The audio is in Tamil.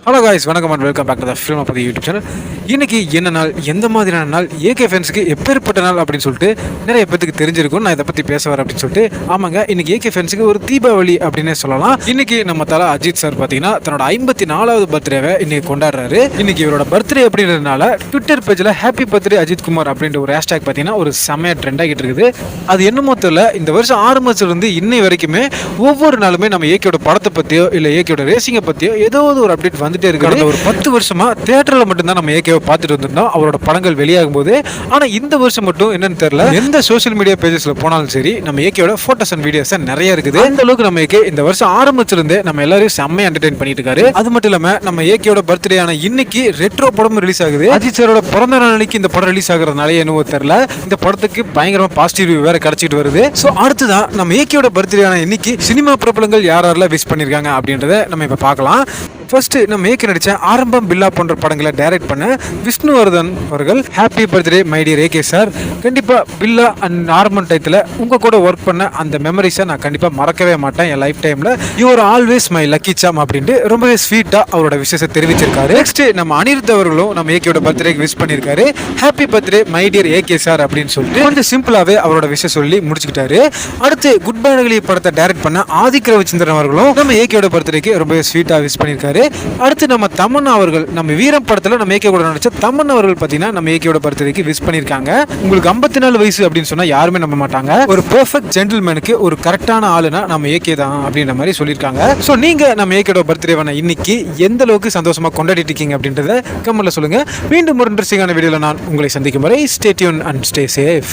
ஹலோ காய்ஸ், வணக்கம் and welcome back to the film of the YouTube channel. இன்னைக்கு என்ன நாள், எந்த மாதிரியான நாள், ஏகே ஃபேன்ஸுக்கு எப்பேற்பட்ட நாள் அப்படின்னு சொல்லிட்டு நிறைய பேருக்கு தெரிஞ்சிருக்கும். நான் இதை பற்றி பேச வரேன் அப்படின்னு சொல்லிட்டு. ஆமாங்க, இன்னைக்கு ஏகே ஃபேன்ஸுக்கு ஒரு தீபாவளி அப்படின்னே சொல்லலாம். இன்னைக்கு நம்ம தலை அஜித் சார் பார்த்தீங்கன்னா தன்னோட 54வது பர்த்டேவை இன்னைக்கு கொண்டாடுறாரு. இன்னைக்கு இவரோட பர்த்டே அப்படின்றதுனால ட்விட்டர் பேஜில் ஹாப்பி பர்த்டே அஜித் குமார் அப்படின்ற ஒரு ஹேஷ்டாக் பார்த்தீங்கன்னா ஒரு செம்மையாக ட்ரெண்ட் ஆகிட்டு இருக்குது. அது என்னமோ தெரியல, இந்த வருஷம் ஆரம்பத்திலிருந்து இன்னை வரைக்குமே ஒவ்வொரு நாளுமே நம்ம ஏகேயோட படத்தை பற்றியோ இல்லை ஏகேயோட ரேசிங்கை பற்றியோ ஏதோ ஒரு அப்டேட் வந்துட்டே இருக்கு. ஒரு 10 வருஷமா தியேட்டர்ல மட்டும்தான் நம்ம ஏகேவை பார்த்துட்டு வந்திருந்தோம் அவரோட படங்கள் வெளியாகும் போது. ஆனா இந்த வருஷம் மட்டும் என்னன்னு தெரியல, எந்த சோஷியல் மீடியா பேஜஸ்ல போனாலும் சரி நம்ம ஏகேயோட போட்டோஸ் அண்ட் வீடியோஸ் நிறைய இருக்குது. அந்த அளவுக்கு நம்ம ஏகே இந்த வருஷம் ஆரம்பிச்சிருந்தே நம்ம எல்லாரையும் செம்மையா என்டர்டெயின் பண்ணிட்டு இருக்காரு. அது மட்டும் இல்லாம நம்ம ஏகேயோட பர்த்டே ஆன இன்னைக்கு ரெட்ரோ படம் ரிலீஸ் ஆகுது. அஜித் சாரோட பிறந்த நாளைக்கு இந்த படம் ரிலீஸ் ஆகுறதுனால என்னவோ தெரியல, இந்த படத்துக்கு பயங்கரமா பாசிட்டிவ் ரிவ்யூ வேற கிடைச்சிட்டு வருது. சோ அடுத்துதான் நம்ம ஏகேயோட பர்த்டே ஆன இன்னைக்கு சினிமா பிரபலங்கள் யாரெல்லாம் விஷ் பண்ணிருக்காங்க அப்படின்றத நம்ம இப்ப பார்க்கலாம். ஃபர்ஸ்ட் நம்ம ஏகே நடிச்ச ஆரம்பம் பில்லா போன்ற படங்களை டைரக்ட் பண்ண விஷ்ணுவர்தன் அவர்கள் happy birthday my dear AK sir. கண்டிப்பா பில்லா அண்ட் ஆரம்பம் டயத்தில் உங்க கூட ஒர்க் பண்ண அந்த மெமரிஸை நான் கண்டிப்பா மறக்கவே மாட்டேன் என் லைஃப் டைம்ல. You are always my lucky charm அப்படின்ட்டு ரொம்பவே ஸ்வீட்டா அவரோட விஷயத்தை தெரிவிச்சிருக்காரு. நெக்ஸ்ட் நம்ம அனிருத் அவர்களும் நம்ம ஏகேயோட பர்த்டேக்கு விஷ் பண்ணியிருக்காரு. Happy birthday my dear AK sir அப்படின்னு சொல்லிட்டு கொஞ்சம் சிம்பிளாவே அவரோட விஷயம் சொல்லி முடிச்சுக்கிட்டாரு. அடுத்து குட் பை நகலி படத்தை டைரக்ட் பண்ண ஆதிக் ரவிச்சந்திரன் அவர்களும் நம்ம ஏகேயோட பர்த்டேக்கு ரொம்பவே ஸ்வீட்டா விஷ் பண்ணியிருக்காரு. அடுத்து நம்ம தமன்னா அவர்கள் நம்ம வீரம் படத்துல நம்ம ஏகே கூட நடிச்ச தமன்னா அவர்கள் பாத்தீங்கன்னா நம்ம ஏகேயோட பர்த்டேக்கு விஷ் பண்ணிருக்காங்க. உங்களுக்கு 54 வயசு அப்படின்னு சொன்னா யாருமே நம்ப மாட்டாங்க. ஒரு பெர்ஃபெக்ட் ஜென்டில்மேனுக்கு ஒரு கரெக்டான ஆளுனா நம்ம ஏகே தான் அப்படின்ற மாதிரி சொல்லியிருக்காங்க. ஸோ நீங்க நம்ம ஏகேயோட பர்த்டேவான இன்னைக்கு எந்த அளவுக்கு சந்தோஷமா கொண்டாடிட்டு இருக்கீங்க அப்படின்றத கமெண்ட்ல சொல்லுங்க. மீண்டும் ஒரு இன்ட்ரெஸ்டிங்கான வீடியோல நான் உங்களை சந்திக்கும் வரை stay tune and stay safe.